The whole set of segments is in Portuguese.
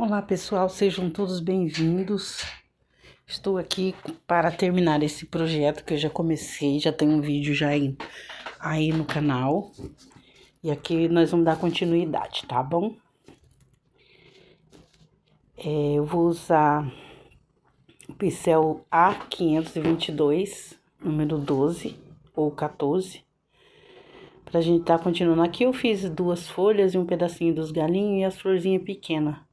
Olá pessoal, sejam todos bem-vindos. Estou aqui para terminar esse projeto que eu já comecei, já tem um vídeo já aí no canal. E aqui nós vamos dar continuidade, tá bom? Eu vou usar o pincel A522, número 12 ou 14. Pra gente tá continuando. Aqui eu fiz 2 folhas e um pedacinho dos galinhos e as florzinhas pequenas.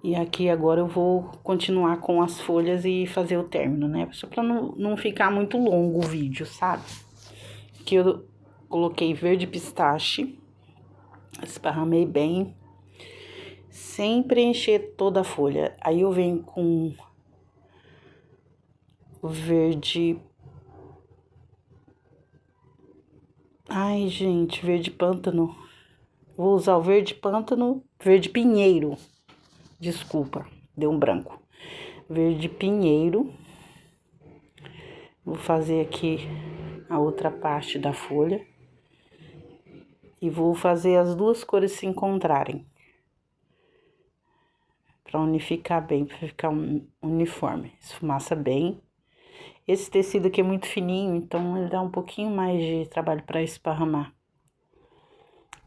E aqui agora eu vou continuar com as folhas e fazer o término, né? Só pra não ficar muito longo o vídeo, sabe? Aqui eu coloquei verde pistache, esparramei bem, sem preencher toda a folha. Aí eu venho com o verde... Ai, gente, verde pântano. Vou usar o verde pântano, verde pinheiro. Desculpa, deu um branco. Verde pinheiro. Vou fazer aqui a outra parte da folha. E vou fazer as duas cores se encontrarem. Pra unificar bem, pra ficar uniforme. Esfumaça bem. Esse tecido aqui é muito fininho, então ele dá um pouquinho mais de trabalho pra esparramar.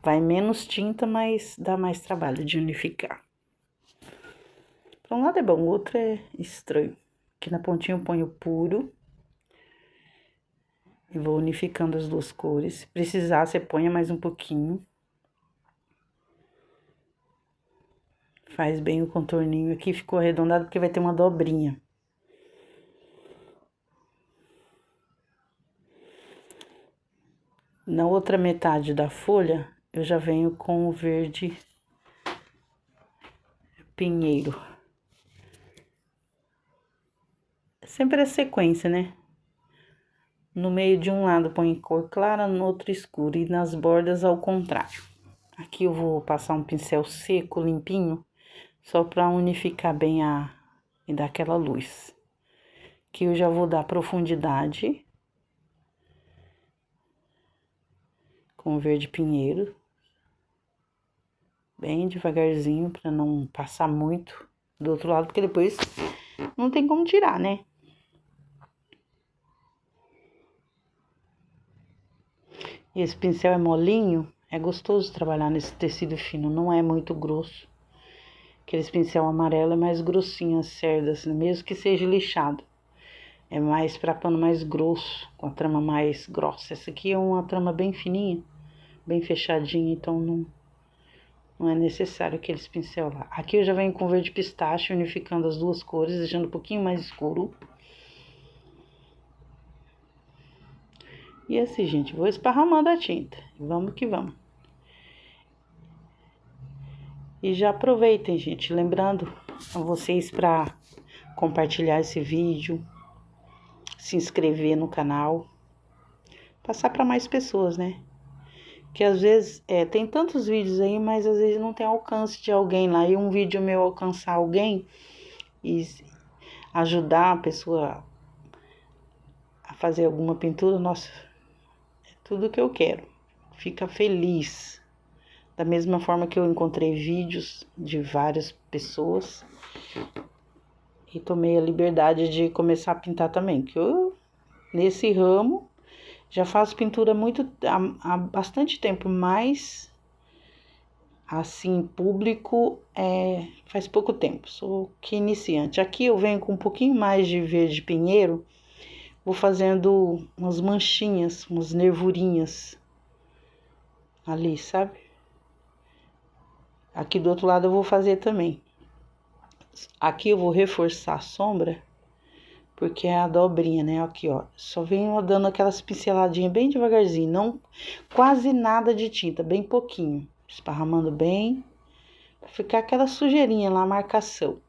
Vai menos tinta, mas dá mais trabalho de unificar. Pra um lado é bom, o outro é estranho. Aqui na pontinha eu ponho puro. E vou unificando as duas cores. Se precisar, você ponha mais um pouquinho. Faz bem o contorninho. Aqui ficou arredondado porque vai ter uma dobrinha. Na outra metade da folha, eu já venho com o verde pinheiro. Sempre é sequência, né? No meio de um lado põe cor clara, no outro escuro e nas bordas ao contrário. Aqui eu vou passar um pincel seco, limpinho, só para unificar bem e dar aquela luz. Aqui eu já vou dar profundidade com o verde pinheiro. Bem devagarzinho para não passar muito do outro lado, porque depois não tem como tirar, né? E esse pincel é molinho, é gostoso trabalhar nesse tecido fino, não é muito grosso. Aquele pincel amarelo é mais grossinho, as cerdas, mesmo que seja lixado. É mais para pano mais grosso, com a trama mais grossa. Essa aqui é uma trama bem fininha, bem fechadinha, então não é necessário aqueles pincel lá. Aqui eu já venho com verde pistache, unificando as duas cores, deixando um pouquinho mais escuro. E assim, gente, vou esparramando a tinta. Vamos que vamos. E já aproveitem, gente, lembrando a vocês para compartilhar esse vídeo, se inscrever no canal, passar para mais pessoas, né? Que às vezes tem tantos vídeos aí, mas às vezes não tem alcance de alguém lá. E um vídeo meu alcançar alguém e ajudar a pessoa a fazer alguma pintura, nossa, é tudo que eu quero. Fica feliz. Da mesma forma que eu encontrei vídeos de várias pessoas e tomei a liberdade de começar a pintar também. Que eu, nesse ramo, já faço pintura há bastante tempo, mas assim, público faz pouco tempo. Sou que iniciante. Aqui eu venho com um pouquinho mais de verde pinheiro, vou fazendo umas manchinhas, umas nervurinhas ali, sabe? Aqui do outro lado eu vou fazer também. Aqui eu vou reforçar a sombra, porque é a dobrinha, né? Aqui, ó. Só venho dando aquelas pinceladinhas bem devagarzinho, não quase nada de tinta, bem pouquinho. Esparramando bem, pra ficar aquela sujeirinha lá, a marcação.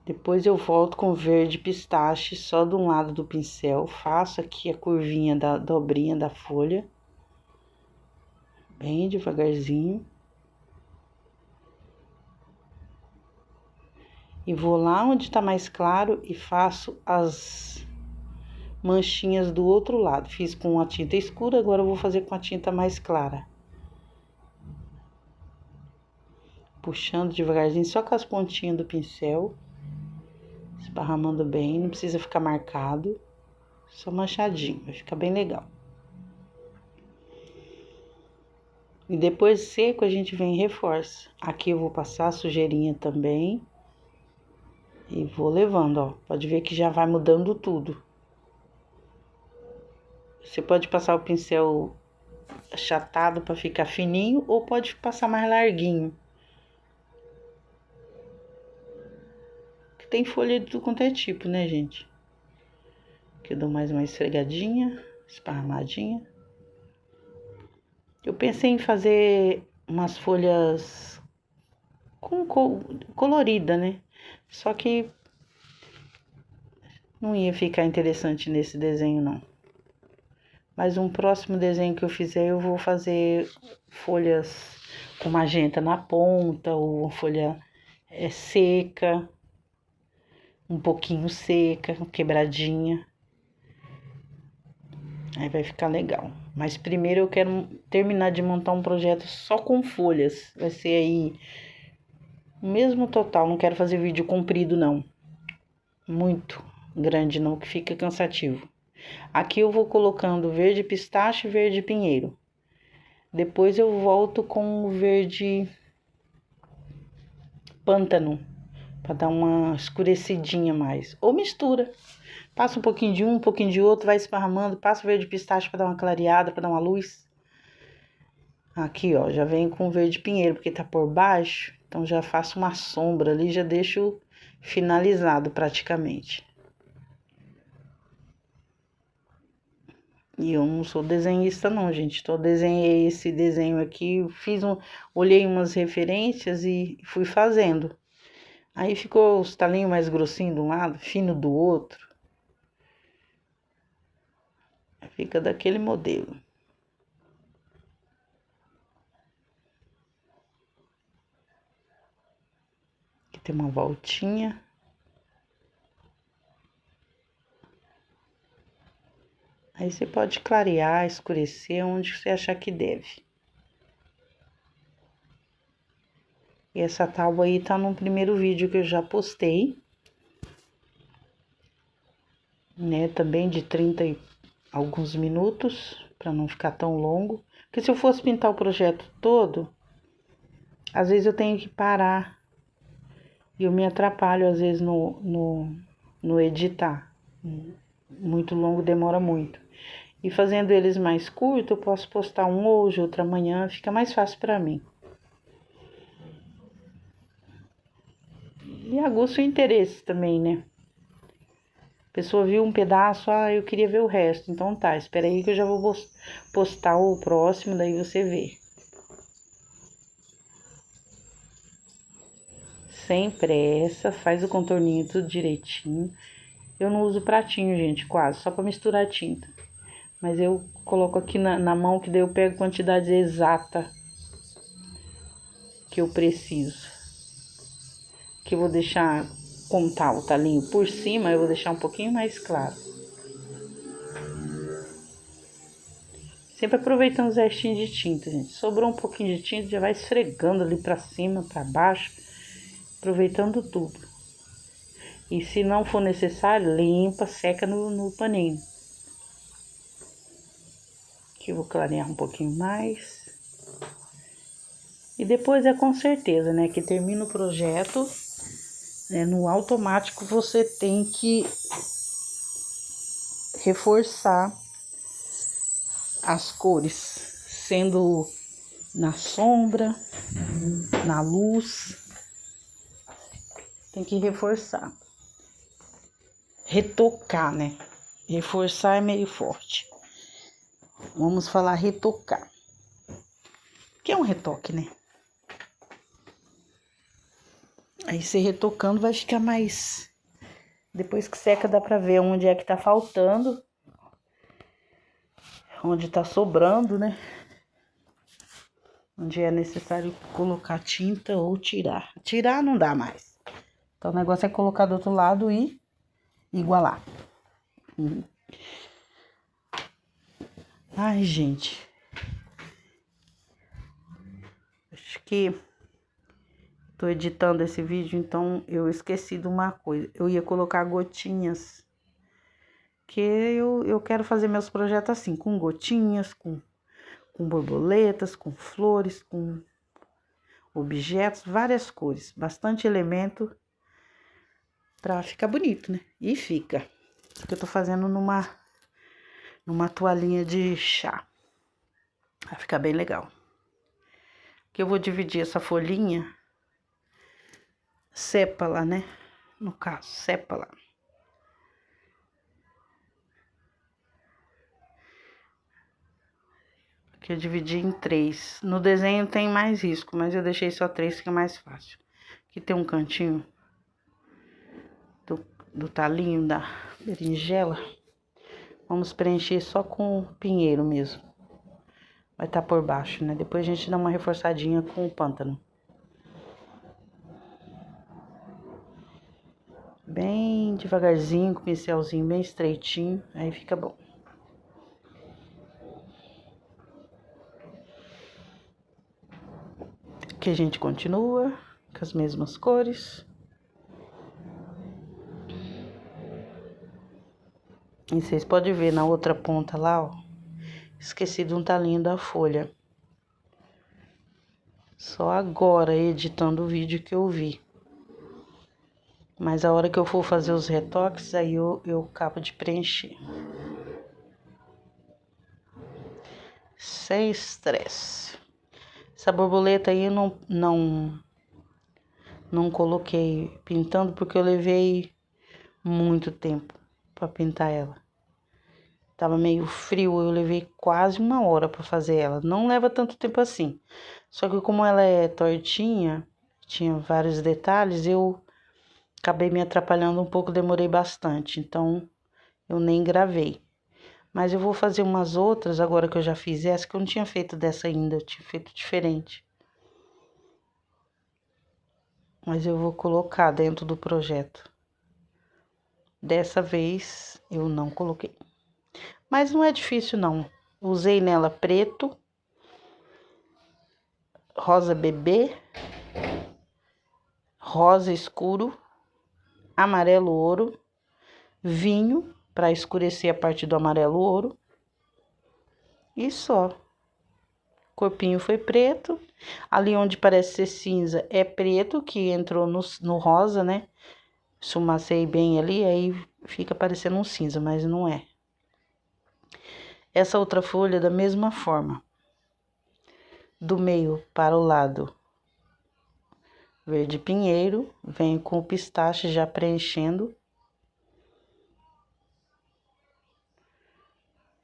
Depois eu volto com verde pistache só de um lado do pincel, faço aqui a curvinha da dobrinha da folha. Bem devagarzinho. E vou lá onde tá mais claro e faço as manchinhas do outro lado. Fiz com a tinta escura, agora eu vou fazer com a tinta mais clara. puxando devagarzinho, só com as pontinhas do pincel, esparramando bem, não precisa ficar marcado, só manchadinho, vai ficar bem legal. E depois seco a gente vem e reforça. Aqui eu vou passar a sujeirinha também. E vou levando, ó. Pode ver que já vai mudando tudo. Você pode passar o pincel achatado para ficar fininho ou pode passar mais larguinho. Tem folha de tudo quanto é tipo, né, gente? Aqui eu dou mais uma esfregadinha, esparramadinha. Eu pensei em fazer umas folhas colorida, né? Só que não ia ficar interessante nesse desenho, não. Mas um próximo desenho que eu fizer, eu vou fazer folhas com magenta na ponta, ou folha seca, um pouquinho seca, quebradinha. Aí vai ficar legal. Mas primeiro eu quero terminar de montar um projeto só com folhas. Vai ser aí o mesmo total. Não quero fazer vídeo comprido, não. Muito grande, não, que fica cansativo. Aqui eu vou colocando verde pistache e verde pinheiro. Depois eu volto com o verde pântano, para dar uma escurecidinha mais. Ou mistura. Passa um pouquinho de um pouquinho de outro, vai esparramando. Passa o verde pistache para dar uma clareada, para dar uma luz. Aqui, ó, já vem com verde pinheiro, porque tá por baixo. Então já faço uma sombra ali, já deixo finalizado praticamente. E eu não sou desenhista não, gente. Desenhei esse desenho aqui, olhei umas referências e fui fazendo. Aí ficou os talinhos mais grossinhos de um lado, fino do outro. Fica daquele modelo. Aqui tem uma voltinha. Aí você pode clarear, escurecer onde você achar que deve. E essa tábua aí tá no primeiro vídeo que eu já postei. Né, também de 30 e alguns minutos, para não ficar tão longo. Porque se eu fosse pintar o projeto todo, às vezes eu tenho que parar. E eu me atrapalho, às vezes, no editar. Muito longo demora muito. E fazendo eles mais curtos, eu posso postar um hoje, outro amanhã, fica mais fácil para mim. E aguça o interesse também, né? A pessoa viu um pedaço, eu queria ver o resto. Então tá, espera aí que eu já vou postar o próximo, daí você vê. Sem pressa, faz o contorninho tudo direitinho. Eu não uso pratinho, gente, quase, só para misturar a tinta. Mas eu coloco aqui na mão, que daí eu pego a quantidade exata que eu preciso. Que eu vou deixar, como tá o talinho por cima, eu vou deixar um pouquinho mais claro. Sempre aproveitando os restinhos de tinta, gente. Sobrou um pouquinho de tinta, já vai esfregando ali pra cima, pra baixo. Aproveitando tudo. E se não for necessário, limpa, seca no paninho. Aqui eu vou clarear um pouquinho mais. E depois é com certeza, né, que termina o projeto, né, no automático você tem que reforçar as cores, sendo na sombra, na luz, tem que reforçar. Retocar, né? Reforçar é meio forte. Vamos falar retocar. Que é um retoque, né? Aí você retocando vai ficar mais... Depois que seca dá pra ver onde é que tá faltando. Onde tá sobrando, né? Onde é necessário colocar tinta ou tirar. Tirar não dá mais. Então o negócio é colocar do outro lado e igualar. Ai, gente. Acho que tô editando esse vídeo, então eu esqueci de uma coisa. Eu ia colocar gotinhas, que eu quero fazer meus projetos assim, com gotinhas, com borboletas, com flores, com objetos, várias cores, bastante elemento pra ficar bonito, né? E fica. Isso que eu tô fazendo numa toalhinha de chá. Vai ficar bem legal. Que eu vou dividir essa folhinha sépala, né? No caso, sépala. Que eu dividi em 3. No desenho tem mais risco, mas eu deixei só 3, que é mais fácil. Aqui tem um cantinho do talinho da berinjela. Vamos preencher só com pinheiro mesmo. Vai estar por baixo, né? Depois a gente dá uma reforçadinha com o pântano. Bem devagarzinho, com o pincelzinho bem estreitinho, aí fica bom. Aqui a gente continua com as mesmas cores. E vocês podem ver na outra ponta lá, ó. Esqueci de um talinho da folha. Só agora, editando o vídeo, que eu vi. Mas a hora que eu for fazer os retoques, aí eu acabo de preencher. Sem estresse. Essa borboleta aí eu não coloquei pintando, porque eu levei muito tempo pra pintar ela. Tava meio frio, eu levei quase 1 hora pra fazer ela. Não leva tanto tempo assim. Só que como ela é tortinha, tinha vários detalhes, eu acabei me atrapalhando um pouco, demorei bastante. Então, eu nem gravei. Mas eu vou fazer umas outras, agora que eu já fiz essa, que eu não tinha feito dessa ainda, eu tinha feito diferente. Mas eu vou colocar dentro do projeto. Dessa vez, eu não coloquei. Mas não é difícil, não. Usei nela preto, rosa bebê, rosa escuro, amarelo ouro, vinho, para escurecer a parte do amarelo ouro. E só. O corpinho foi preto. Ali onde parece ser cinza é preto, que entrou no rosa, né? Esfumacei bem ali, aí fica parecendo um cinza, mas não é. Essa outra folha da mesma forma. Do meio para o lado verde pinheiro, venho com o pistache já preenchendo.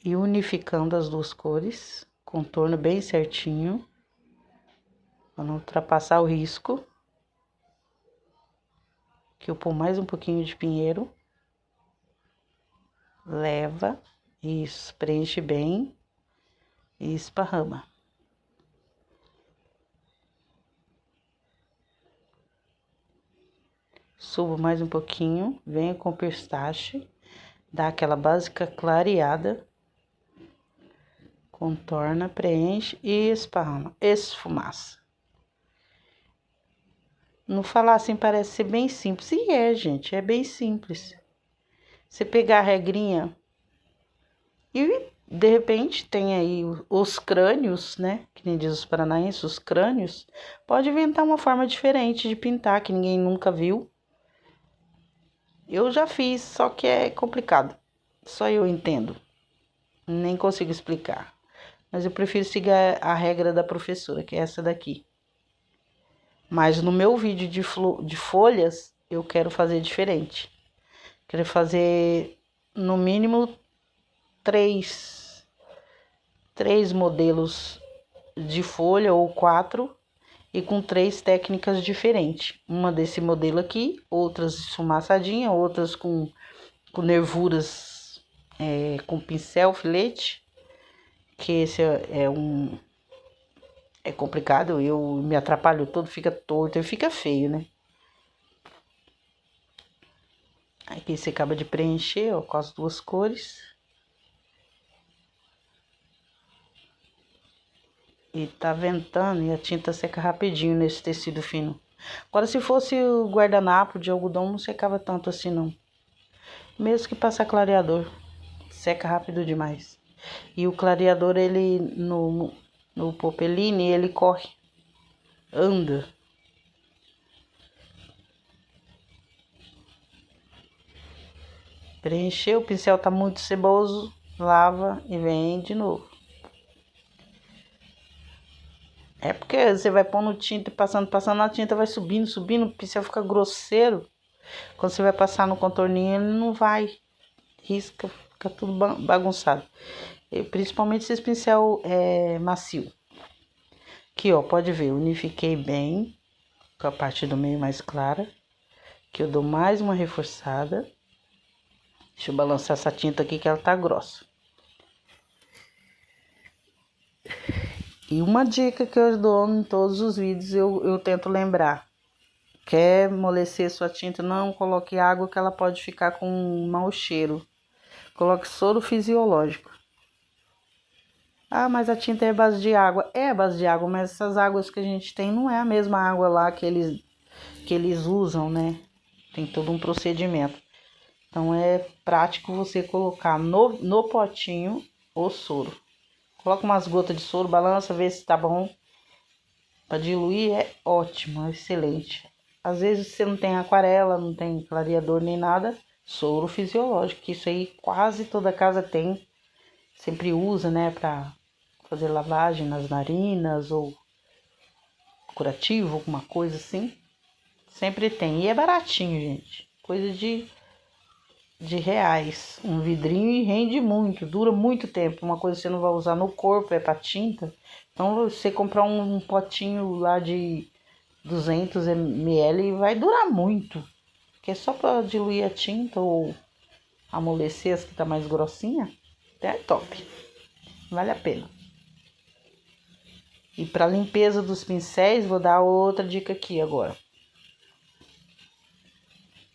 E unificando as duas cores, contorno bem certinho, para não ultrapassar o risco. Aqui eu pôr mais um pouquinho de pinheiro. Leva, isso, preenche bem e esparrama. Subo mais um pouquinho, venho com o pistache, dá aquela básica clareada. Contorna, preenche e esparrama, esfumaça. Não falar assim parece ser bem simples. E é, gente, é bem simples. Você pegar a regrinha e, de repente, tem aí os crânios, né? Que nem diz os paranaenses, os crânios. Pode inventar uma forma diferente de pintar, que ninguém nunca viu. Eu já fiz, só que é complicado. Só eu entendo. Nem consigo explicar. Mas eu prefiro seguir a regra da professora, que é essa daqui. Mas no meu vídeo de folhas, eu quero fazer diferente. Quero fazer, no mínimo, três modelos de folha ou 4 e com 3 técnicas diferentes. Uma desse modelo aqui, outras esfumaçadinha, outras com nervuras com pincel, filete, que esse é complicado, eu me atrapalho todo, fica torto e fica feio, né? Aqui você acaba de preencher, ó, com as duas cores. E tá ventando e a tinta seca rapidinho nesse tecido fino. Agora, se fosse o guardanapo de algodão, não secava tanto assim, não. Mesmo que passar clareador, seca rápido demais. E o clareador, ele, no Popeline, ele corre, anda. Preencheu, o pincel tá muito ceboso, lava e vem de novo. É porque você vai pondo tinta e passando, a tinta vai subindo, o pincel fica grosseiro. Quando você vai passar no contorninho, ele não vai, risca, fica tudo bagunçado. E principalmente se esse pincel é macio. Aqui, ó, pode ver, unifiquei bem, com a parte do meio mais clara. Que eu dou mais uma reforçada. Deixa eu balançar essa tinta aqui que ela tá grossa. E uma dica que eu dou em todos os vídeos, eu tento lembrar. Quer amolecer sua tinta, não coloque água que ela pode ficar com um mau cheiro. Coloque soro fisiológico. Ah, mas a tinta é base de água. É base de água, mas essas águas que a gente tem não é a mesma água lá que eles usam, né? Tem todo um procedimento. Então, é prático você colocar no potinho o soro. Coloca umas gotas de soro, balança, vê se tá bom. Para diluir é ótimo, é excelente. Às vezes você não tem aquarela, não tem clareador nem nada, soro fisiológico, que isso aí quase toda casa tem. Sempre usa, né, para fazer lavagem nas narinas ou curativo, alguma coisa assim. Sempre tem. E é baratinho, gente. Coisa de reais. Um vidrinho e rende muito, dura muito tempo. Uma coisa que você não vai usar no corpo, é pra tinta. Então, você comprar um potinho lá de 200 ml vai durar muito. Que é só pra diluir a tinta ou amolecer as que tá mais grossinha. É top. Vale a pena. E para limpeza dos pincéis, vou dar outra dica aqui agora.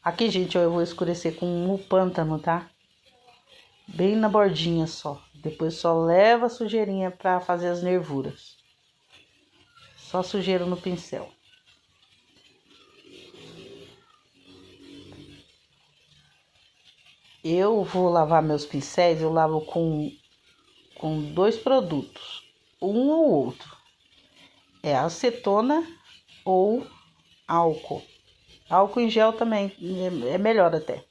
Aqui, gente, ó, eu vou escurecer com o pântano, tá? Bem na bordinha só. Depois só leva a sujeirinha para fazer as nervuras. Só sujeira no pincel. Eu vou lavar meus pincéis, eu lavo com 2 produtos. Um ou outro. É acetona ou álcool. Álcool em gel também é melhor até.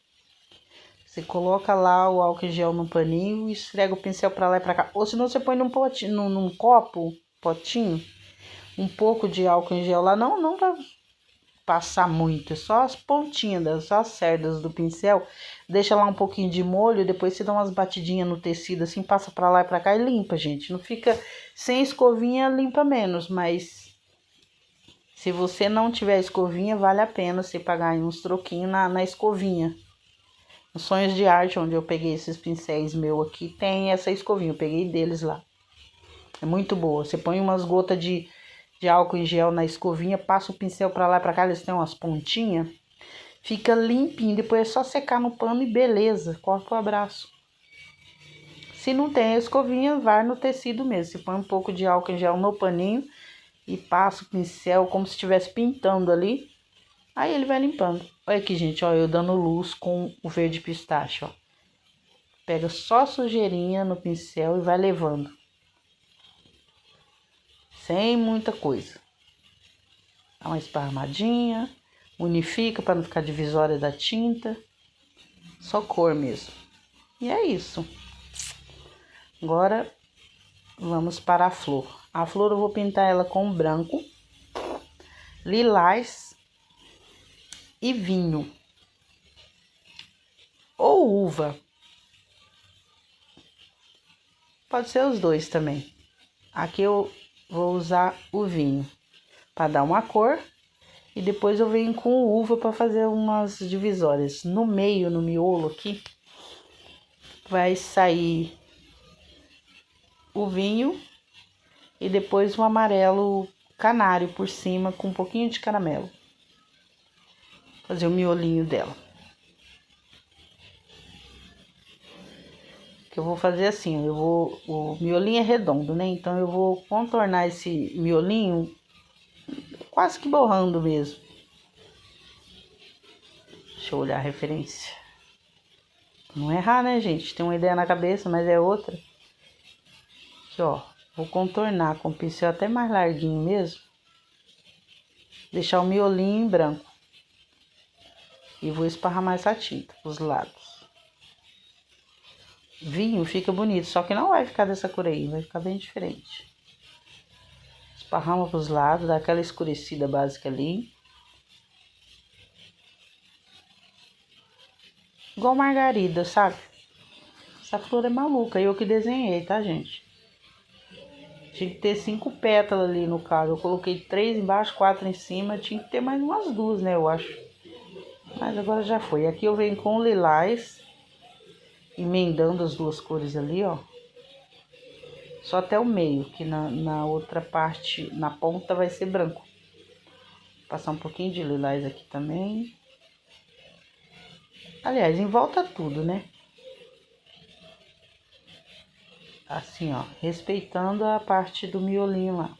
Você coloca lá o álcool em gel no paninho e esfrega o pincel pra lá e pra cá. Ou senão você põe num potinho, num copo, potinho, um pouco de álcool em gel lá. Não pra passar muito, é só as pontinhas, só as cerdas do pincel. Deixa lá um pouquinho de molho, depois você dá umas batidinhas no tecido assim, passa pra lá e pra cá e limpa, gente. Não fica sem escovinha, limpa menos, mas se você não tiver escovinha, vale a pena você pagar aí uns troquinhos na escovinha. Os Sonhos de Arte, onde eu peguei esses pincéis meu aqui, tem essa escovinha, eu peguei deles lá. É muito boa. Você põe umas gotas de álcool em gel na escovinha, passa o pincel pra lá e pra cá, eles têm umas pontinhas. Fica limpinho, depois é só secar no pano e beleza, corta o abraço. Se não tem a escovinha, vai no tecido mesmo. Você põe um pouco de álcool em gel no paninho e passa o pincel como se estivesse pintando ali. Aí ele vai limpando. Olha aqui, gente, ó, eu dando luz com o verde pistache, ó. Pega só a sujeirinha no pincel e vai levando. Sem muita coisa. Dá uma esparramadinha, unifica para não ficar divisória da tinta. Só cor mesmo. E é isso. Agora, vamos para a flor. A flor eu vou pintar ela com branco, lilás e vinho. Ou uva. Pode ser os dois também. Aqui eu vou usar o vinho para dar uma cor. E depois eu venho com uva para fazer umas divisórias. No meio, no miolo aqui, vai sair o vinho e depois o amarelo canário por cima com um pouquinho de caramelo. Fazer o miolinho dela. Que eu vou fazer assim, o miolinho é redondo, né? Então eu vou contornar esse miolinho quase que borrando mesmo. Deixa eu olhar a referência. Não errar, né, gente? Tem uma ideia na cabeça, mas é outra. Aqui, ó. Vou contornar com o pincel até mais larguinho mesmo. Deixar o miolinho em branco. E vou esparramar essa tinta pros lados. Vinho fica bonito, só que não vai ficar dessa cor aí. Vai ficar bem diferente. Esparrama pros lados, dá aquela escurecida básica ali. Igual margarida, sabe? Essa flor é maluca, eu que desenhei, tá, gente? Tinha que ter 5 pétalas ali no caso. Eu coloquei 3 embaixo, 4 em cima. Tinha que ter mais umas 2, né, eu acho. Mas agora já foi. Aqui eu venho com o lilás, emendando as duas cores ali, ó. Só até o meio, que na outra parte, na ponta, vai ser branco. Vou passar um pouquinho de lilás aqui também. Aliás, em volta tudo, né? Assim, ó, respeitando a parte do miolinho lá.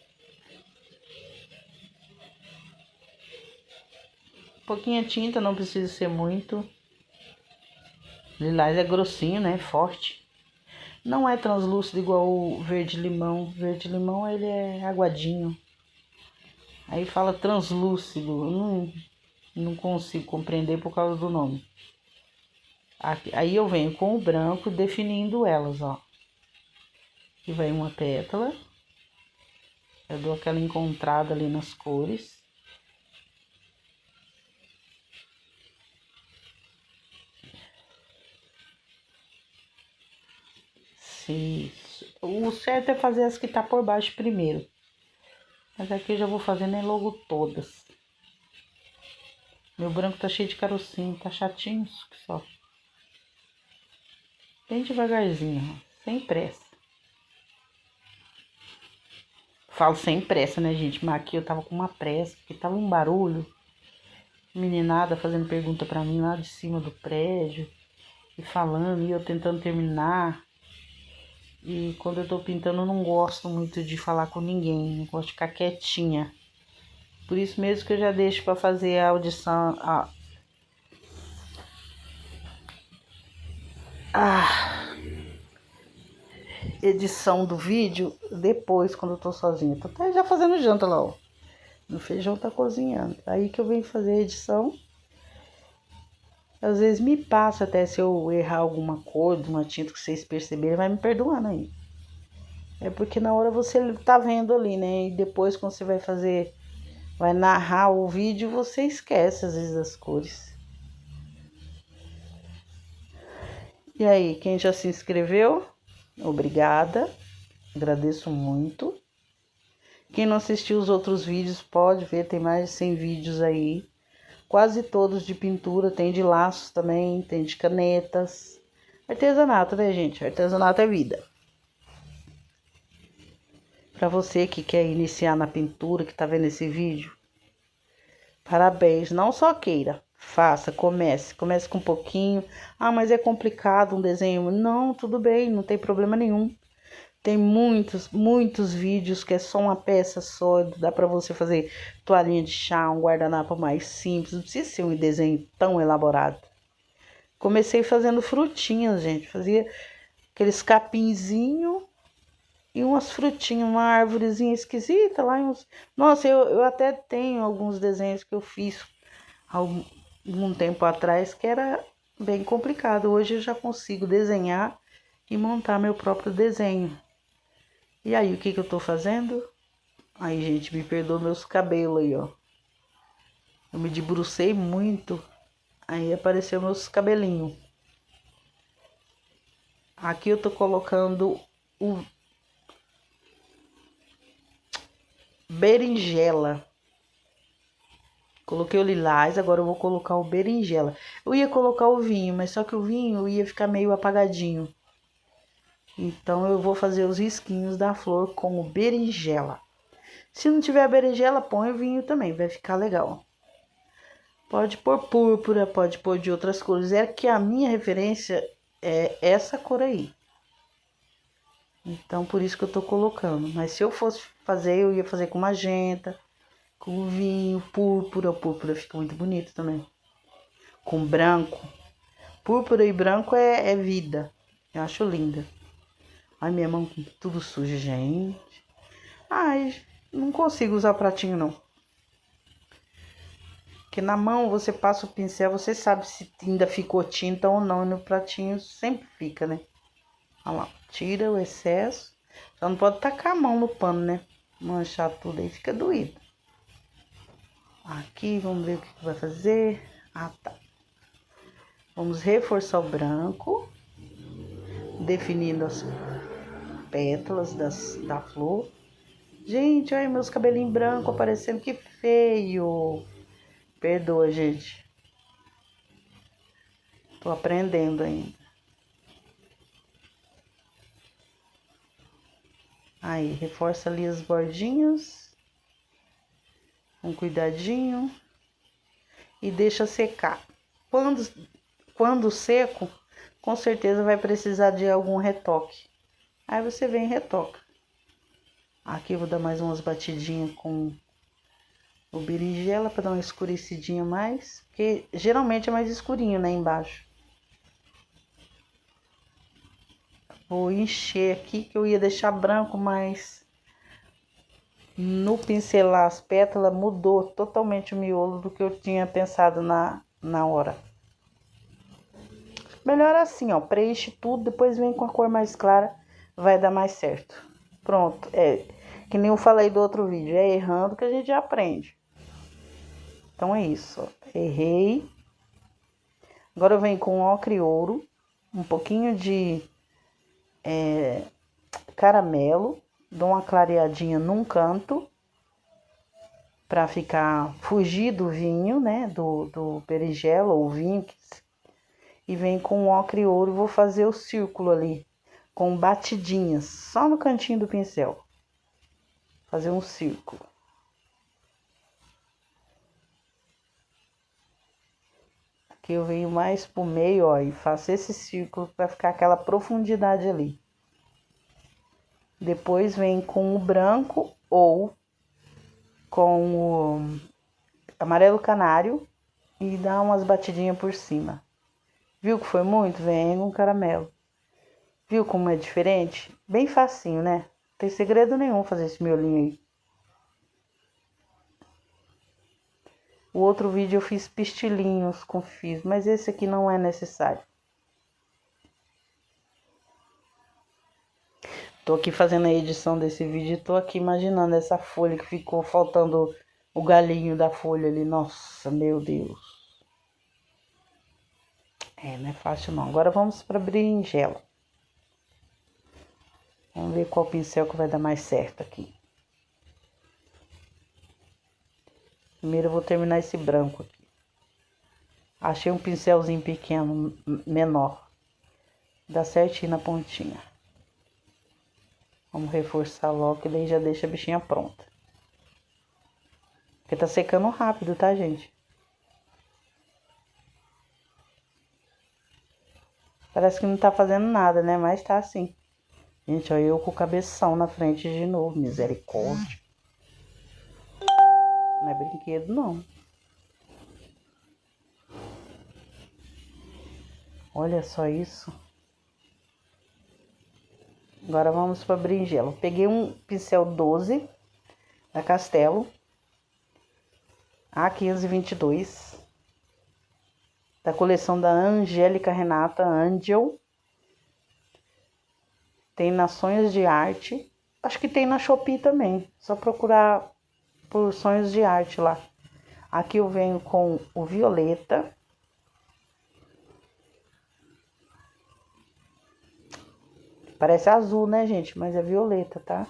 Pouquinha tinta, não precisa ser muito. Lilás é grossinho, né? Forte. Não é translúcido igual o verde-limão. Verde-limão, ele é aguadinho. Aí fala translúcido. Eu não consigo compreender por causa do nome. Aqui, aí eu venho com o branco definindo elas, ó. Aqui vai uma pétala. Eu dou aquela encontrada ali nas cores. Isso. O certo é fazer as que tá por baixo primeiro. Mas aqui eu já vou fazendo logo todas. Meu branco tá cheio de carocinho, tá chatinho só. Bem devagarzinho, ó, sem pressa. Falo sem pressa, né, gente? Mas aqui eu tava com uma pressa, porque tava um barulho. Meninada fazendo pergunta pra mim lá de cima do prédio. E falando, e eu tentando terminar. E quando eu tô pintando, eu não gosto muito de falar com ninguém. Eu gosto de ficar quietinha. Por isso mesmo que eu já deixo pra fazer a audição. A edição do vídeo depois, quando eu tô sozinha. Tô até já fazendo janta lá, ó. O feijão tá cozinhando. Aí que eu venho fazer a edição. Às vezes me passa até se eu errar alguma cor de uma tinta que vocês perceberem, vai me perdoando aí. É porque na hora você tá vendo ali, né? E depois quando você vai fazer, vai narrar o vídeo, você esquece às vezes as cores. E aí, quem já se inscreveu? Obrigada. Agradeço muito. Quem não assistiu os outros vídeos pode ver, tem mais de 100 vídeos aí. Quase todos de pintura, tem de laços também, tem de canetas. Artesanato, né, gente? Artesanato é vida. Pra você que quer iniciar na pintura, que tá vendo esse vídeo, parabéns. Não só queira, faça, comece. Comece com um pouquinho. Ah, mas é complicado um desenho. Não, tudo bem, não tem problema nenhum. Tem muitos vídeos que é só uma peça só, dá pra você fazer toalhinha de chá, um guardanapo mais simples, não precisa ser um desenho tão elaborado. Comecei fazendo frutinhas, gente, fazia aqueles capinzinhos e umas frutinhas, uma árvorezinha esquisita lá. Nossa, eu até tenho alguns desenhos que eu fiz há algum tempo atrás que era bem complicado. Hoje eu já consigo desenhar e montar meu próprio desenho. E aí, o que eu tô fazendo? Aí, gente, me perdoa meus cabelos aí, ó. Eu me debrucei muito. Aí apareceu meus cabelinhos. Aqui eu tô colocando o berinjela. Coloquei o lilás, agora eu vou colocar o berinjela. Eu ia colocar o vinho, mas só que o vinho ia ficar meio apagadinho. Então eu vou fazer os risquinhos da flor com o berinjela. Se não tiver berinjela, põe o vinho também, vai ficar legal. Pode pôr púrpura, pode pôr de outras cores. É que a minha referência é essa cor aí. Então, por isso que eu tô colocando. Mas se eu fosse fazer, eu ia fazer com magenta, com vinho, púrpura. O púrpura fica muito bonito também. com branco. Púrpura e branco é vida. Eu acho linda. Ai, minha mão tudo suja, gente. Ai, não consigo usar pratinho, não. Porque na mão você passa o pincel, você sabe se ainda ficou tinta ou não. E no pratinho sempre fica, né? Olha lá, tira o excesso. Só não pode tacar a mão no pano, né? Manchar tudo aí, fica doído. Aqui, vamos ver o que vai fazer. Ah, tá. Vamos reforçar o branco, definindo as pétalas da flor. Gente, olha meus cabelinhos brancos aparecendo, que feio. Perdoa, gente. Tô aprendendo ainda. Aí, reforça ali as bordinhas. Com cuidadinho. E deixa secar. Quando seco, com certeza vai precisar de algum retoque. Aí você vem e retoca. Aqui eu vou dar mais umas batidinhas com o berinjela para dar uma escurecidinha mais. Porque geralmente é mais escurinho, né, embaixo. Vou encher aqui, que eu ia deixar branco, mas no pincelar as pétalas mudou totalmente o miolo do que eu tinha pensado na hora. Melhor assim, ó, preenche tudo, depois vem com a cor mais clara, vai dar mais certo. Pronto, que nem eu falei do outro vídeo, é errando que a gente aprende. Então é isso, ó. Errei. Agora eu venho com ocre e ouro, um pouquinho de caramelo, dou uma clareadinha num canto, pra fugir do vinho, né, do berinjela ou vinho, e venho com ocre e ouro, vou fazer o círculo ali, com batidinhas, só no cantinho do pincel. Fazer um círculo. Aqui eu venho mais pro meio, ó, e faço esse círculo para ficar aquela profundidade ali. Depois vem com o branco ou com o amarelo canário e dá umas batidinhas por cima. Viu que foi muito? Vem com caramelo. Viu como é diferente? Bem facinho, né? Não tem segredo nenhum fazer esse miolinho aí. O outro vídeo eu fiz pistilinhos com fio, mas esse aqui não é necessário. Tô aqui fazendo a edição desse vídeo e tô aqui imaginando essa folha que ficou faltando o galinho da folha ali. Nossa, meu Deus. Não é fácil não. Agora vamos pra berinjela. Vamos ver qual pincel que vai dar mais certo aqui. Primeiro eu vou terminar esse branco aqui. Achei um pincelzinho pequeno, menor. Dá certinho na pontinha. Vamos reforçar logo, que daí já deixa a bichinha pronta. Porque tá secando rápido, tá, gente? Parece que não tá fazendo nada, né? Mas tá assim. Gente, olha eu com o cabeção na frente de novo. Misericórdia. Não é brinquedo, não. Olha só isso. Agora vamos pra berinjela. Peguei um pincel 12 da Castelo. A522. Da coleção da Angélica Renata Angel. Tem na Sonhos de Arte. Acho que tem na Shopee também. Só procurar por Sonhos de Arte lá. Aqui eu venho com o violeta. Parece azul, né, gente? Mas é violeta, tá?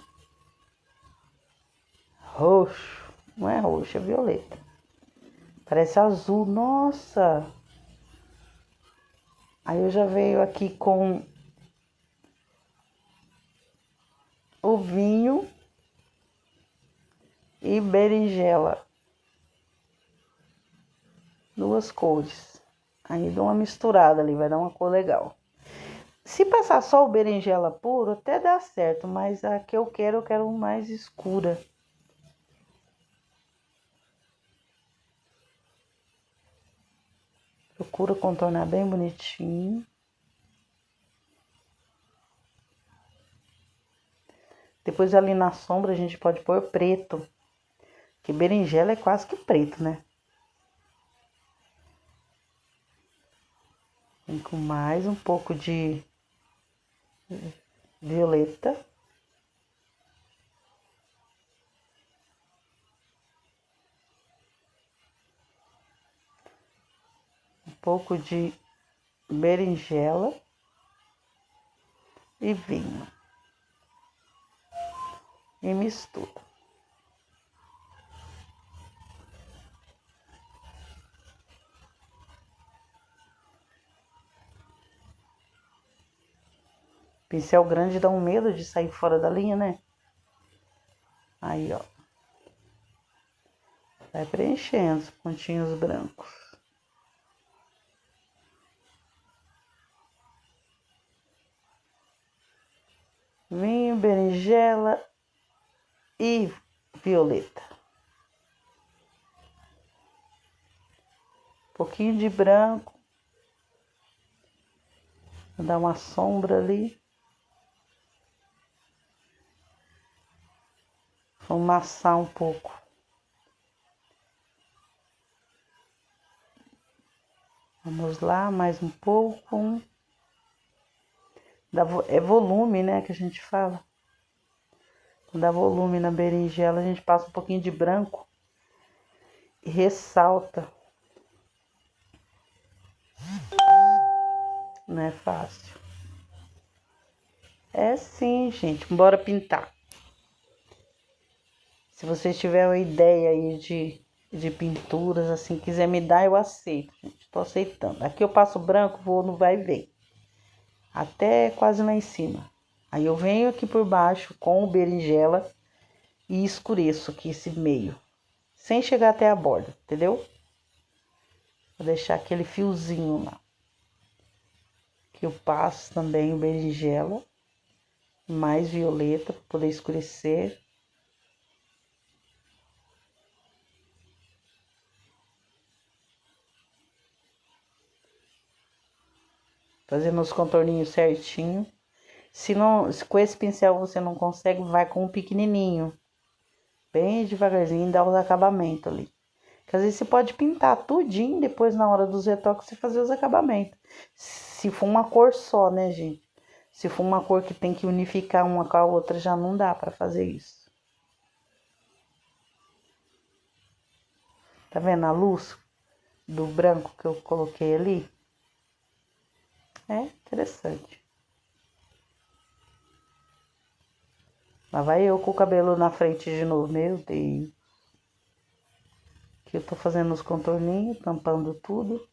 Roxo. Não é roxo, é violeta. Parece azul. Nossa! Aí eu já venho aqui com o vinho e berinjela. Duas cores. Aí dou uma misturada ali, vai dar uma cor legal. Se passar só o berinjela puro, até dá certo, mas a que eu quero mais escura. Procura contornar bem bonitinho. Depois ali na sombra a gente pode pôr preto. Que berinjela é quase que preto, né? Vem com mais um pouco de violeta. Um pouco de berinjela. E vinho. E mistura. Pincel grande dá um medo de sair fora da linha, né? Aí, ó. Vai preenchendo os pontinhos brancos. Vinho, berinjela e violeta. Um pouquinho de branco. Vou dar uma sombra ali. Vou amassar um pouco. Vamos lá, mais um pouco. É volume, né, que a gente fala. Dá volume na berinjela, a gente passa um pouquinho de branco e ressalta. Não é fácil. É sim, gente. Bora pintar. Se vocês tiverem uma ideia aí de pinturas, assim, quiser me dar, eu aceito, gente. Tô aceitando. Aqui eu passo branco, vou no vai e vem. Até quase lá em cima. Aí eu venho aqui por baixo com o berinjela e escureço aqui esse meio. Sem chegar até a borda, entendeu? Vou deixar aquele fiozinho lá. Que eu passo também o berinjela. Mais violeta para poder escurecer. Fazendo os contorninhos certinho. Se com esse pincel você não consegue, vai com um pequenininho. Bem devagarzinho, dá os acabamentos ali. Porque às vezes você pode pintar tudinho, depois na hora dos retoques você fazer os acabamentos. Se for uma cor só, né, gente? Se for uma cor que tem que unificar uma com a outra, já não dá pra fazer isso. Tá vendo a luz do branco que eu coloquei ali? É interessante. Lá vai eu com o cabelo na frente de novo, meu Deus. Aqui eu tô fazendo os contorninhos, tampando tudo.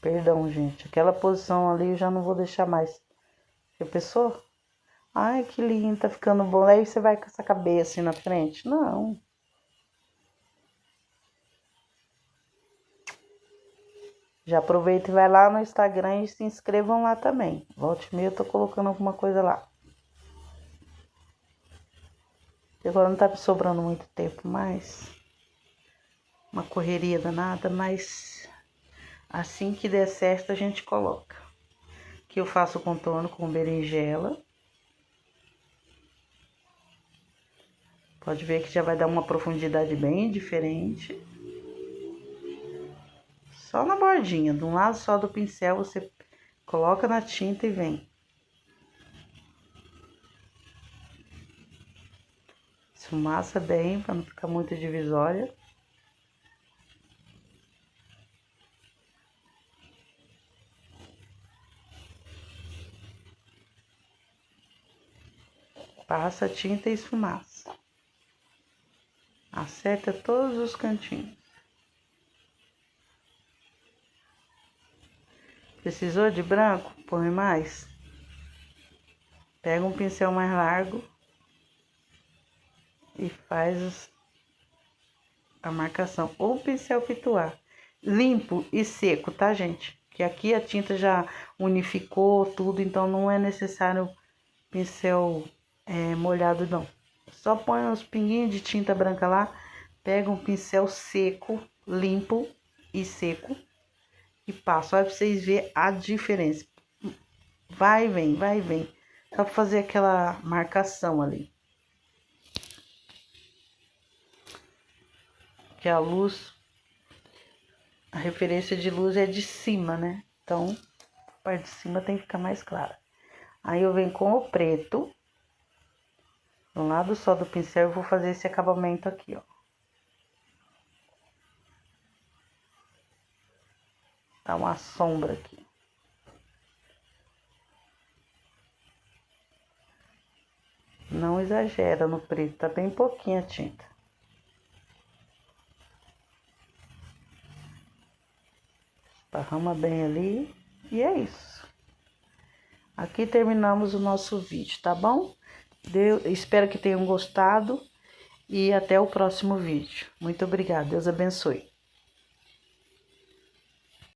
Perdão, gente. Aquela posição ali eu já não vou deixar mais. Já pensou? Ai, que lindo, tá ficando bom. Aí você vai com essa cabeça assim na frente? Não. Já aproveita e vai lá no Instagram e se inscrevam lá também. Volte e meia eu tô colocando alguma coisa lá. E agora não tá me sobrando muito tempo mais. Uma correria danada, mas assim que der certo a gente coloca. Aqui eu faço o contorno com berinjela. Pode ver que já vai dar uma profundidade bem diferente. Só na bordinha, de um lado só do pincel você coloca na tinta e vem. Esfumaça bem para não ficar muito divisória. Passa a tinta e esfumaça. Acerta todos os cantinhos. Precisou de branco? Põe mais. Pega um pincel mais largo e faz a marcação. Ou pincel pituar. Limpo e seco, tá, gente? Que aqui a tinta já unificou tudo, então não é necessário pincel molhado, não. Só põe uns pinguinhos de tinta branca lá, pega um pincel seco limpo e seco e passo. Olha pra vocês verem a diferença. Vai e vem, vai e vem. Só pra fazer aquela marcação ali. Que a luz, a referência de luz é de cima, né? Então, a parte de cima tem que ficar mais clara. Aí eu venho com o preto. Do lado só do pincel eu vou fazer esse acabamento aqui, ó. Dá uma sombra aqui. Não exagera no preto, tá bem pouquinha tinta. Esparrama bem ali e é isso. Aqui terminamos o nosso vídeo, tá bom? Espero que tenham gostado e até o próximo vídeo. Muito obrigada, Deus abençoe.